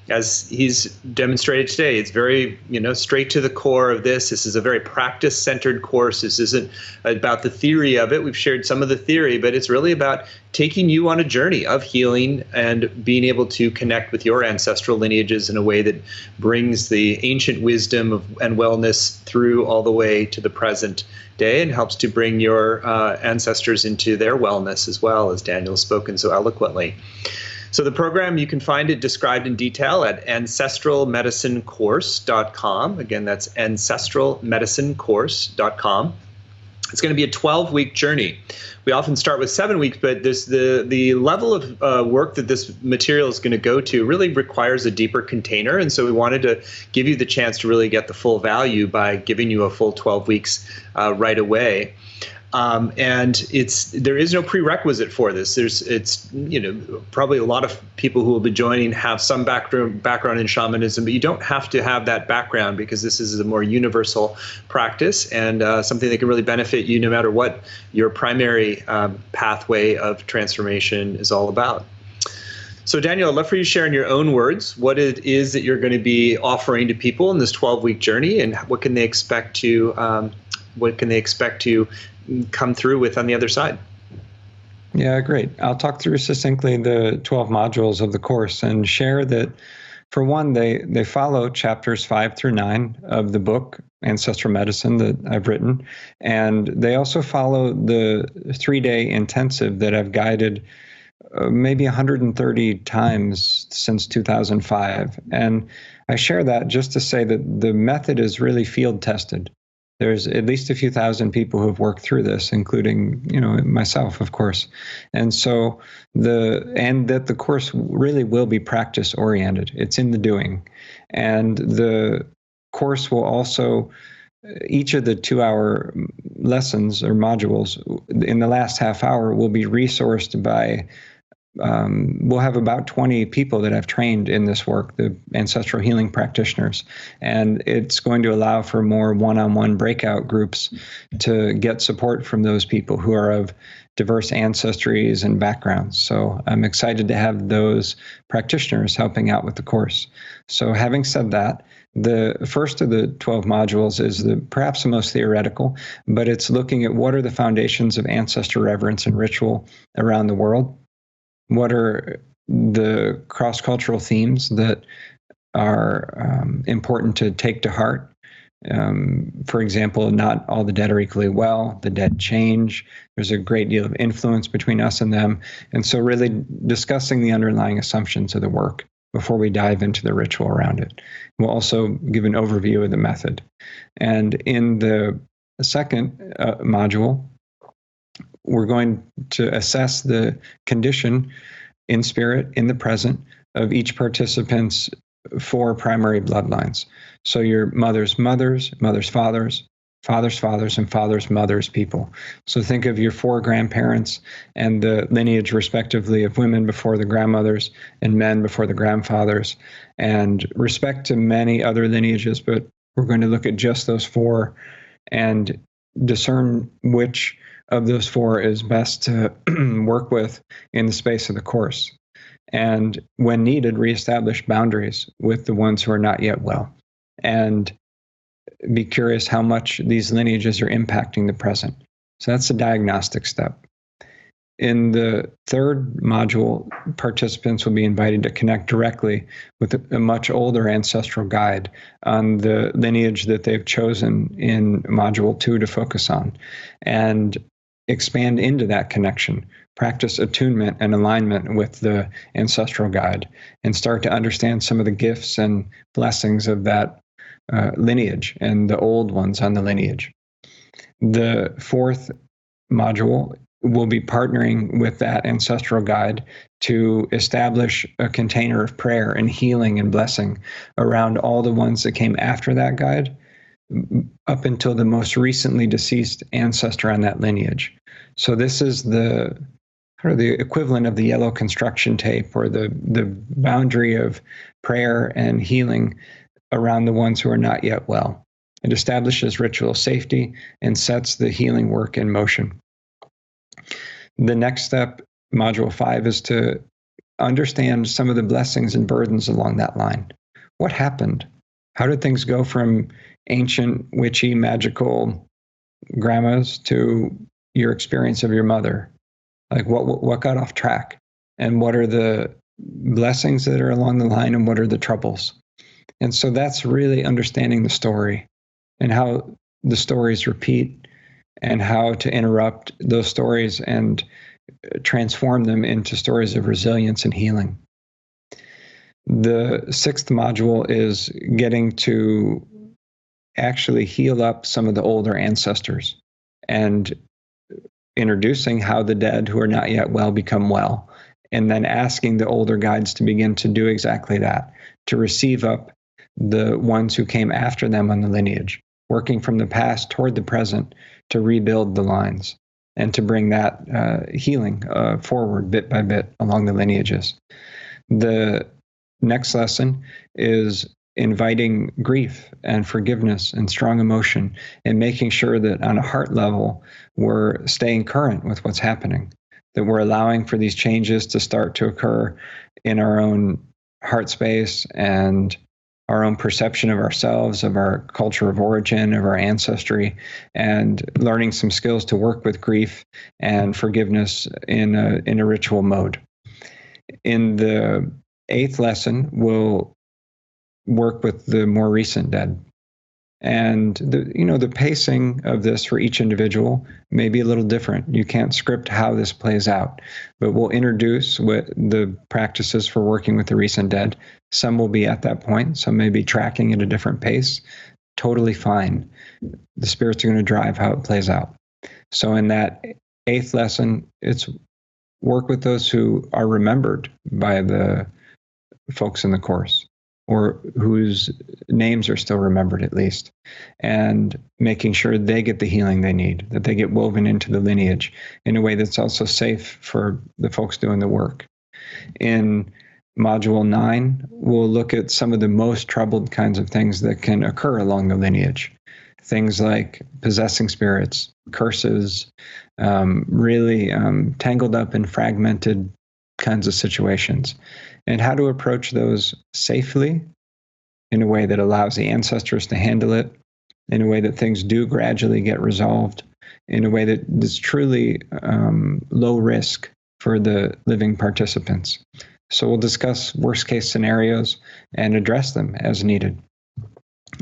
Speaker 1: As he's demonstrated today, it's very, straight to the core of this. This is a very practice-centered course. This isn't about the theory of it. We've shared some of the theory, but it's really about taking you on a journey of healing and being able to connect with your ancestral lineages in a way that brings the ancient wisdom and wellness through all the way to the present day and helps to bring your ancestors into their wellness as well, as Daniel has spoken so eloquently. So the program, you can find it described in detail at ancestralmedicinecourse.com. Again, that's ancestralmedicinecourse.com. It's going to be a 12-week journey. We often start with 7 weeks, but the level of work that this material is going to go to really requires a deeper container. And so we wanted to give you the chance to really get the full value by giving you a full 12 weeks right away. And there is no prerequisite for this. Probably a lot of people who will be joining have some background in shamanism, but you don't have to have that background because this is a more universal practice and something that can really benefit you no matter what your primary pathway of transformation is all about. So Daniel, I'd love for you to share in your own words what it is that you're going to be offering to people in this 12-week journey, and what can they expect to come through with on the other side.
Speaker 2: Yeah, great. I'll talk through succinctly the 12 modules of the course and share that, for one, they follow chapters 5 through 9 of the book, Ancestral Medicine, that I've written. And they also follow the 3-day intensive that I've guided maybe 130 times since 2005. And I share that just to say that the method is really field tested. There's at least a few thousand people who have worked through this, including, myself, of course. And so that the course really will be practice oriented. It's in the doing. And the course will also, each of the 2-hour lessons or modules in the last half hour will be resourced by we'll have about 20 people that I've trained in this work, the ancestral healing practitioners, and it's going to allow for more one-on-one breakout groups to get support from those people who are of diverse ancestries and backgrounds. So I'm excited to have those practitioners helping out with the course. So having said that, the first of the 12 modules is perhaps the most theoretical, but it's looking at what are the foundations of ancestor reverence and ritual around the world. What are the cross-cultural themes that are important to take to heart? For example, not all the dead are equally well. The dead change. There's a great deal of influence between us and them. And so really discussing the underlying assumptions of the work before we dive into the ritual around it. We'll also give an overview of the method. And in the The second module, we're going to assess the condition in spirit, in the present, of each participant's 4 primary bloodlines. So your mother's mothers, mother's fathers, father's fathers, and father's mothers people. So think of your 4 grandparents and the lineage, respectively, of women before the grandmothers and men before the grandfathers, and respect to many other lineages, but we're going to look at just those 4 and discern which of those 4 is best to work with in the space of the course. And when needed, reestablish boundaries with the ones who are not yet well. And be curious how much these lineages are impacting the present. So that's the diagnostic step. In the third module, participants will be invited to connect directly with a much older ancestral guide on the lineage that they've chosen in module 2 to focus on, and expand into that connection, practice attunement and alignment with the ancestral guide, and start to understand some of the gifts and blessings of that lineage and the old ones on the lineage. The fourth module will be partnering with that ancestral guide to establish a container of prayer and healing and blessing around all the ones that came after that guide, up until the most recently deceased ancestor on that lineage. So this is the equivalent of the yellow construction tape, or the boundary of prayer and healing around the ones who are not yet well. It establishes ritual safety and sets the healing work in motion. The next step, module 5, is to understand some of the blessings and burdens along that line. What happened? How did things go from ancient, witchy, magical grandmas to your experience of your mother? Like what got off track? And what are the blessings that are along the line, and what are the troubles? And so that's really understanding the story and how the stories repeat, and how to interrupt those stories and transform them into stories of resilience and healing. The sixth module is getting to actually heal up some of the older ancestors and introducing how the dead who are not yet well become well, and then asking the older guides to begin to do exactly that, to receive up the ones who came after them on the lineage, working from the past toward the present to rebuild the lines and to bring that healing forward bit by bit along the lineages. The next lesson is inviting grief and forgiveness and strong emotion, and making sure that on a heart level, we're staying current with what's happening, that we're allowing for these changes to start to occur in our own heart space and our own perception of ourselves, of our culture of origin, of our ancestry, and learning some skills to work with grief and forgiveness in a ritual mode. In the eighth lesson, we'll work with the more recent dead. And the pacing of this for each individual may be a little different. You can't script how this plays out, but we'll introduce what the practices for working with the recent dead. Some will be at that point, some may be tracking at a different pace. Totally fine. The spirits are going to drive how it plays out. So in that eighth lesson, it's work with those who are remembered by the folks in the course, or whose names are still remembered at least, and making sure they get the healing they need, that they get woven into the lineage in a way that's also safe for the folks doing the work. In module 9, we'll look at some of the most troubled kinds of things that can occur along the lineage. Things like possessing spirits, curses, really tangled up and fragmented kinds of situations, and how to approach those safely in a way that allows the ancestors to handle it, in a way that things do gradually get resolved, in a way that is truly low risk for the living participants. So we'll discuss worst case scenarios and address them as needed.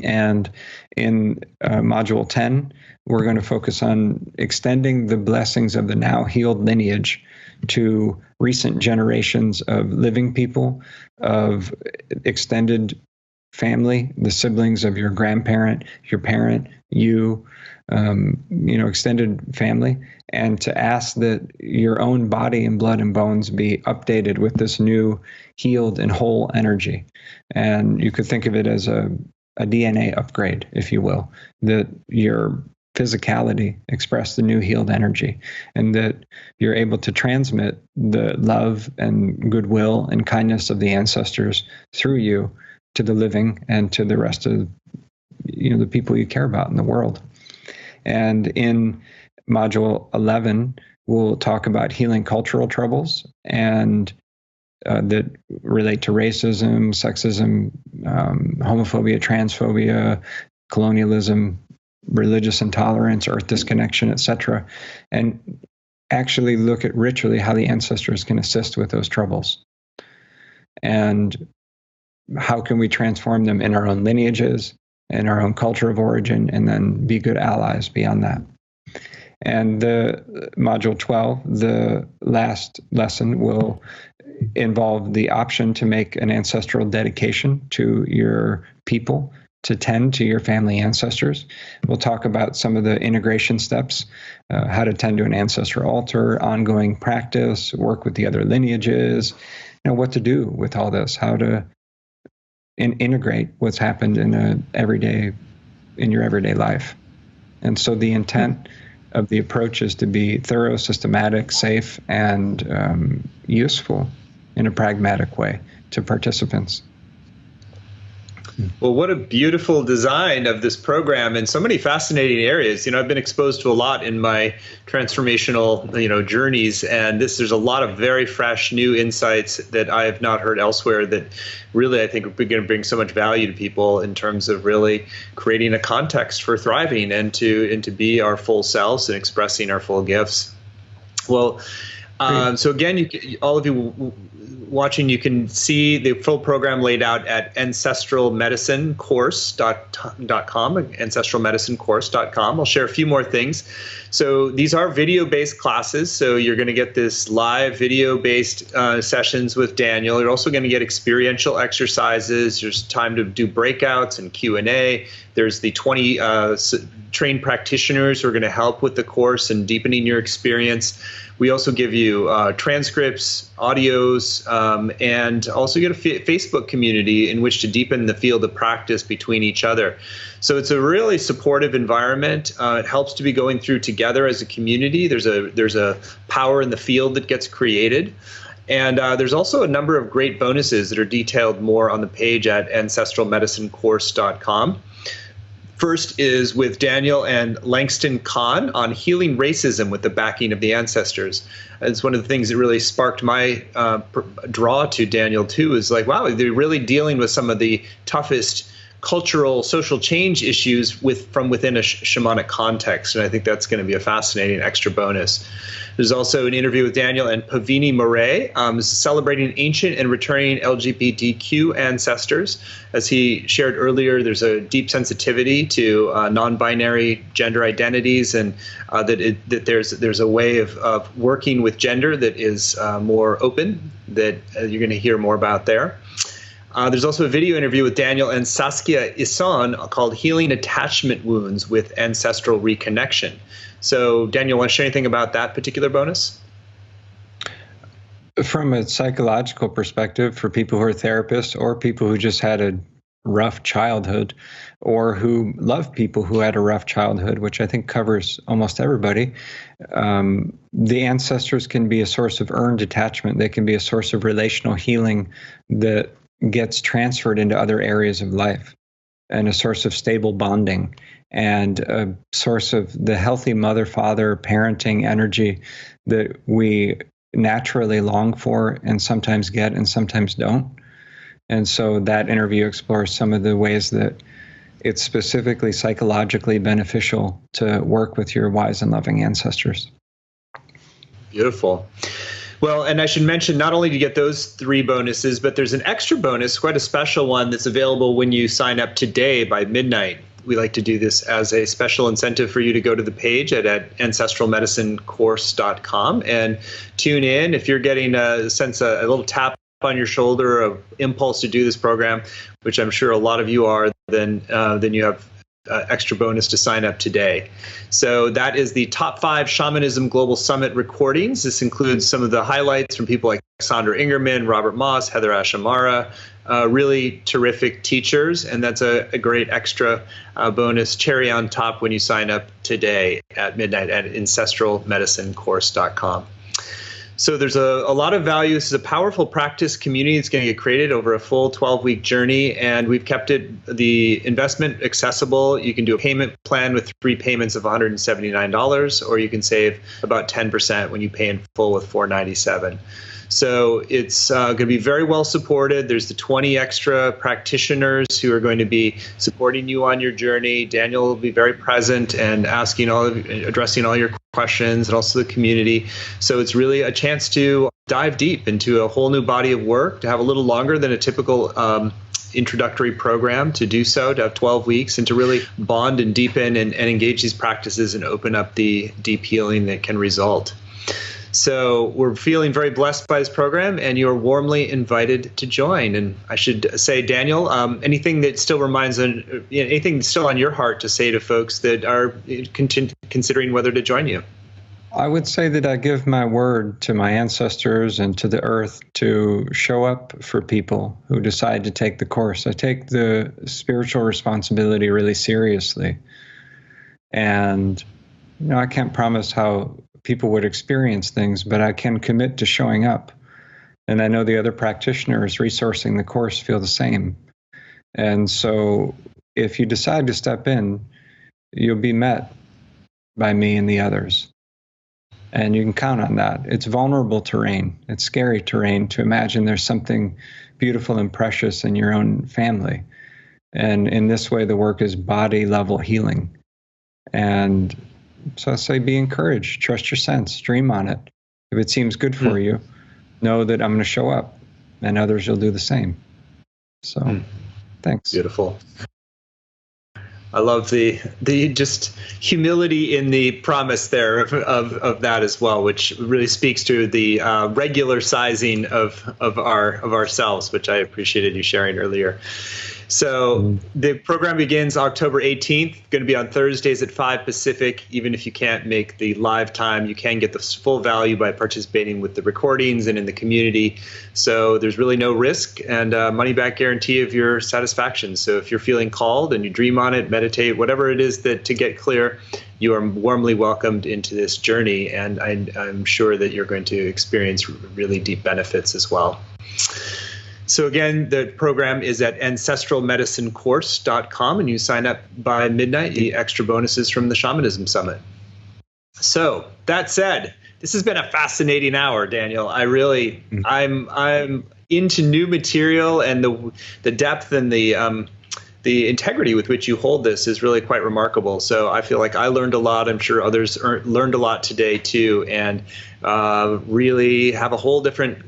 Speaker 2: And in module 10, we're going to focus on extending the blessings of the now healed lineage to recent generations of living people, of extended family, the siblings of your grandparent, your parent, you, extended family, and to ask that your own body and blood and bones be updated with this new healed and whole energy. And you could think of it as a DNA upgrade, if you will, that your physicality express the new healed energy, and that you're able to transmit the love and goodwill and kindness of the ancestors through you to the living and to the rest of the people you care about in the world. And in module 11, we'll talk about healing cultural troubles and that relate to racism, sexism, homophobia, transphobia, colonialism, religious intolerance, earth disconnection, etc., and actually look at ritually how the ancestors can assist with those troubles. And how can we transform them in our own lineages, in our own culture of origin, and then be good allies beyond that. And the module 12, the last lesson, will involve the option to make an ancestral dedication to your people, to tend to your family ancestors. We'll talk about some of the integration steps, how to tend to an ancestral altar, ongoing practice, work with the other lineages, what to do with all this, how to integrate what's happened in your everyday life. And so the intent of the approach is to be thorough, systematic, safe, and useful in a pragmatic way to participants.
Speaker 1: Well, what a beautiful design of this program in so many fascinating areas. I've been exposed to a lot in my transformational, journeys, and there's a lot of very fresh, new insights that I have not heard elsewhere that really, I think, are going to bring so much value to people in terms of really creating a context for thriving and to be our full selves and expressing our full gifts. Well, so again, all of you watching, you can see the full program laid out at ancestralmedicinecourse.com, ancestralmedicinecourse.com. I'll share a few more things. So these are video-based classes, so you're going to get this live video-based sessions with Daniel. You're also going to get experiential exercises. There's time to do breakouts and Q&A. There's the 20 trained practitioners who are going to help with the course and deepening your experience. We also give you transcripts, audios, and also get a Facebook community in which to deepen the field of practice between each other. So it's a really supportive environment. It helps to be going through together as a community. There's a power in the field that gets created. And there's also a number of great bonuses that are detailed more on the page at ancestralmedicinecourse.com. First is with Daniel and Langston Kahn on healing racism with the backing of the ancestors. It's one of the things that really sparked my draw to Daniel too, is like, wow, they're really dealing with some of the toughest cultural, social change issues from within a shamanic context. And I think that's going to be a fascinating extra bonus. There's also an interview with Daniel and Pavini Moray, celebrating ancient and returning LGBTQ ancestors. As he shared earlier, there's a deep sensitivity to non-binary gender identities, and that there's a way of working with gender that is more open, that you're going to hear more about there. There's also a video interview with Daniel and Saskia Isson called Healing Attachment Wounds with Ancestral Reconnection. So, Daniel, want to share anything about that particular bonus?
Speaker 2: From a psychological perspective, for people who are therapists or people who just had a rough childhood or who love people who had a rough childhood, which I think covers almost everybody, the ancestors can be a source of earned attachment. They can be a source of relational healing that gets transferred into other areas of life, and a source of stable bonding, and a source of the healthy mother-father parenting energy that we naturally long for and sometimes get and sometimes don't. And so that interview explores some of the ways that it's specifically psychologically beneficial to work with your wise and loving ancestors.
Speaker 1: Beautiful. Well, and I should mention, not only do you get those 3 bonuses, but there's an extra bonus, quite a special one, that's available when you sign up today by midnight. We like to do this as a special incentive for you to go to the page at ancestralmedicinecourse.com and tune in. If you're getting a little tap on your shoulder of impulse to do this program, which I'm sure a lot of you are, then you have extra bonus to sign up today. So that is the Top 5 Shamanism Global Summit recordings. This includes some of the highlights from people like Sandra Ingerman, Robert Moss, Heather Ashamara, really terrific teachers. And that's a great extra bonus cherry on top when you sign up today at midnight at ancestralmedicinecourse.com. So there's a lot of value. This is a powerful practice community that's going to get created over a full 12-week journey, and we've kept the investment accessible. You can do a payment plan with 3 payments of $179, or you can save about 10% when you pay in full with $497. So it's going to be very well supported. There's the 20 extra practitioners who are going to be supporting you on your journey. Daniel will be very present and addressing all your questions, and also the community. So it's really a chance to dive deep into a whole new body of work, to have a little longer than a typical introductory program to do so, to have 12 weeks, and to really bond and deepen and engage these practices and open up the deep healing that can result. So we're feeling very blessed by this program, and you're warmly invited to join. And I should say, Daniel, anything that still anything still on your heart to say to folks that are considering whether to join you?
Speaker 2: I would say that I give my word to my ancestors and to the earth to show up for people who decide to take the course. I take the spiritual responsibility really seriously. And, I can't promise how people would experience things, but I can commit to showing up. And I know the other practitioners resourcing the course feel the same. And so if you decide to step in, you'll be met by me and the others. And you can count on that. It's vulnerable terrain. It's scary terrain to imagine there's something beautiful and precious in your own family. And in this way, the work is body level healing. And so I say, be encouraged, trust your sense, dream on it. If it seems good for you, know that I'm going to show up, and others will do the same. So thanks.
Speaker 1: Beautiful. I love the just humility in the promise there of that as well, which really speaks to the regular sizing of ourselves, which I appreciated you sharing earlier. So the program begins October 18th, going to be on Thursdays at 5 Pacific. Even if you can't make the live time, you can get the full value by participating with the recordings and in the community. So there's really no risk and money back guarantee of your satisfaction. So if you're feeling called and you dream on it, meditate, whatever it is that to get clear, you are warmly welcomed into this journey. And I'm sure that you're going to experience really deep benefits as well. So again, the program is at ancestralmedicinecourse.com, and you sign up by midnight, the extra bonuses from the Shamanism Summit. So that said, this has been a fascinating hour, Daniel. I'm into new material, and the depth and the integrity with which you hold this is really quite remarkable. So I feel like I learned a lot. I'm sure others learned a lot today too, and really have a whole different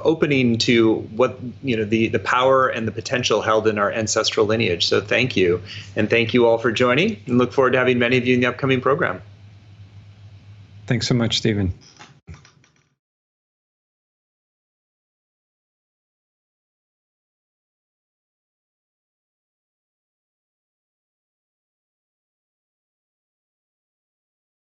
Speaker 1: opening to what the power and the potential held in our ancestral lineage. So thank you, and thank you all for joining, and look forward to having many of you in the upcoming program.
Speaker 2: Thanks so much, Stephen.